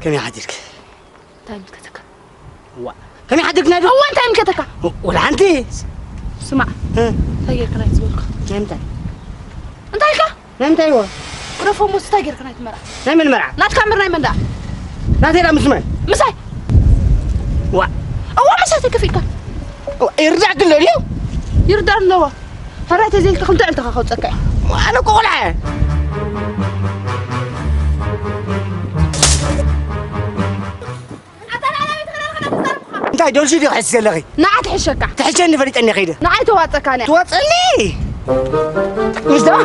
كم يحدك؟ تايم كتك كم يحدك نادي؟ هو أنت كتك ولا أنت؟ سمع تاجر كنا يسولك نمتى؟ أنت هيك؟ نمتى أيوة ورفو مستاجر كنا يتمرع نعم المرعى لا تكمل نايم ده لا تيلا مسمى مساي هو مساي تكفيك يرجع كل اليوم يرضى النوا فرأت زي تخلط على تخاخد سكاي أنا كولها أنت دول شو دي حس لغي نعت حشكا تحشني فريت أني خيده نعت واتك أنا توصلني مش ده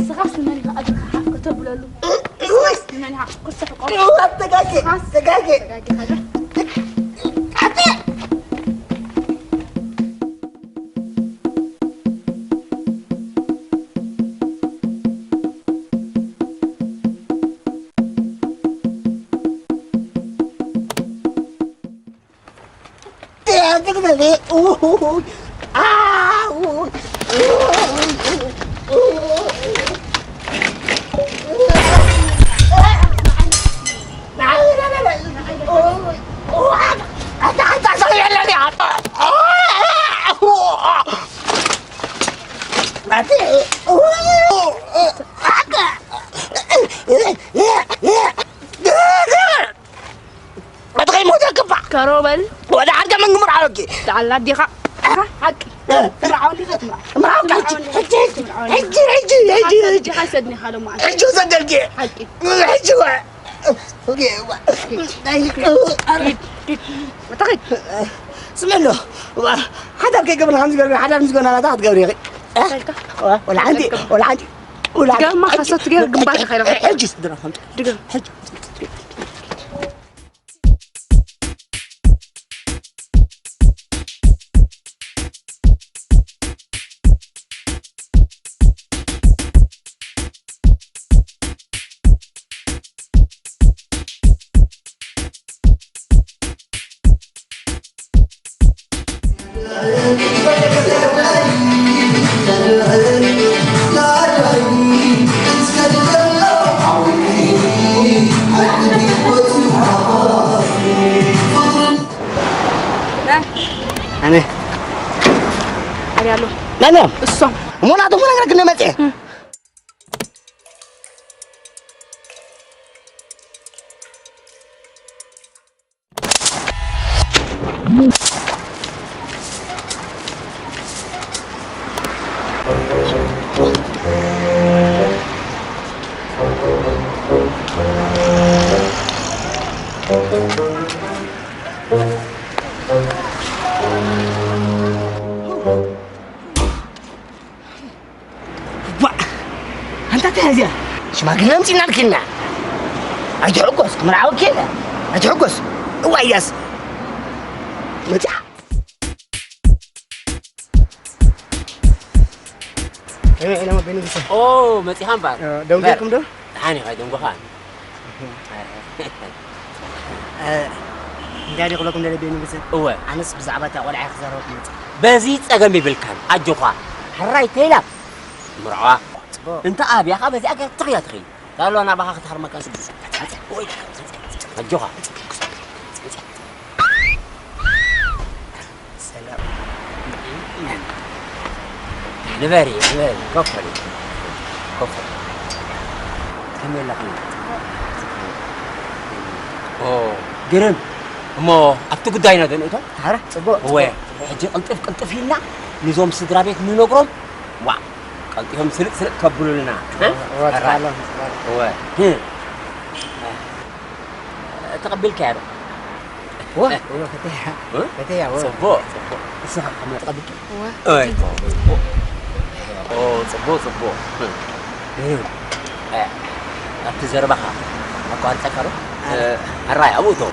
السغاس لماني أجل حق تبلا له السغاس لماني حق قصة حقوق دقاقي هذا كروبل ولا حاجة من مرعوكي تعال لا دي حق مرعوني ختمة مرعوك حجي حسدني خالو معك حجي صدقي حقي حجي ما تاخد اسمع له حدا كي قبل 5 قبل حدا 5 انا تاخد قبل ولا عندي ما خسرت جنبك خير حجي صدر حجي أنا لا الصم مو نعطوا منا كنا متى أنت تهزأ شو ما قلنا نسينا الكلنا أجعوكس مرعو كذا أجعوكس وياس متى أنا ما بيني بس أوه متى هم بعد دون جاكم ده هاني هاي دون بخان جاري قبلكم ده بيني بس هو أنس بزعبته ولا عايز زاروت بزيد أجمع بالكان أجوكا حراي تيلا مرعوا أنت أبي يا خبز أكل تغير قالوا أنا بخاف تحر مكان سبز أجوكا سلام نباري كفري كمل لك أوه قرن مو أبتو قداينا دين إيتو هذا صبوا هو حجي قلطف هنا نظام صدرا بيت ننقرم وا قلطفهم سرق كبلوا لنا ها هو تقبل كارو هو فتيها صبوا صح كم تقبل هو صبو أبتزربها أكو أرتكرو الرأي أبوتو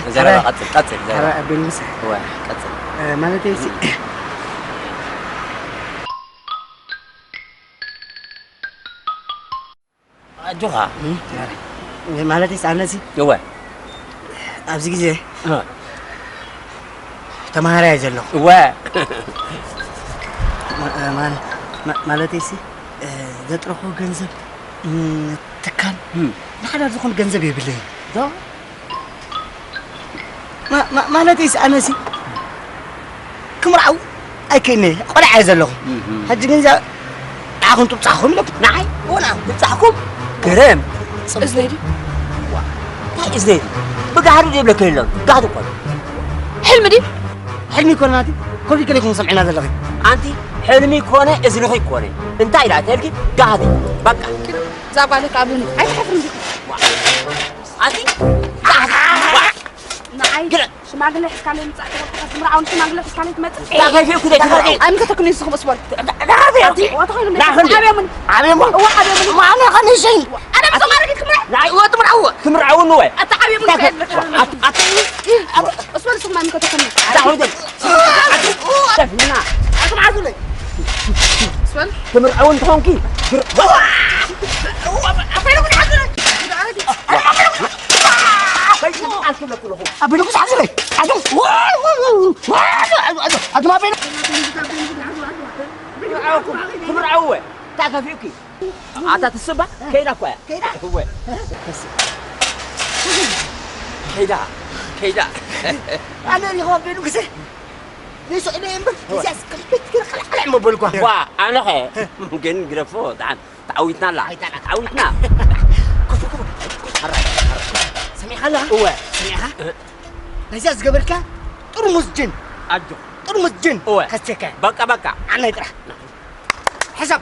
زربها قتل هرا بالمسح هو قتل ما نتيسي جوها ما نتيسي أنا سي هو أبزي كذا تمهارة يجلو هو ما نتيسي زترخو جنزب تكان نحن نزخون جنزب يبلي ده ما نتيسي أنا سي كم رأوا أكيني قل عايز له هجي جنزب عاكم تبصحكم لك نعي ولا تبصحكم كريم إزنيدي هاي إزنيدي بقى هارو جيب لك اللون قاعدوا قول حلمي حلمي كون هادي كل كلكم سمعنا هذا اللغي أنت حلمي كونه إزنخي كونه أنت إلى تلقي قاعدي بقى زعب عليك عبوني عايز حفرم دي أنت نعي شو ما قال لي حكى علي متساعد مرعون شو ما قال لي حكى علي متساعد لا كيف كده تفرقي أنا متى يسخب أسود لا هذي وأتخيل لا خلي عبيمني عبيمني هو عبيمني ما أنا خلني شيء أنا بس ما رجعت كمرة لا هو تمرعو تمرعو نوع أنت عبيمني أسود اسمه ما ممكن تكمل لا هو ده تفهمنا أنتم عارفين لي أسود تمرعو أنت هون كي أبي نقص حزري أدم ما بين تمرعو تعرف فيكي عطت الصبح كيدا كويا كيدا هو كيدا أنا اللي هو بينو كسر ليش أنا يمبر ليش كلبت كده خلع موبايلكوا وا أنا خير ممكن جرافو تعودنا لا تعودنا سميحة لا هو سميحة ليش أزقبرك ترمز جن أجو ترمز جن هو خستك بكا أنا يدرح حسب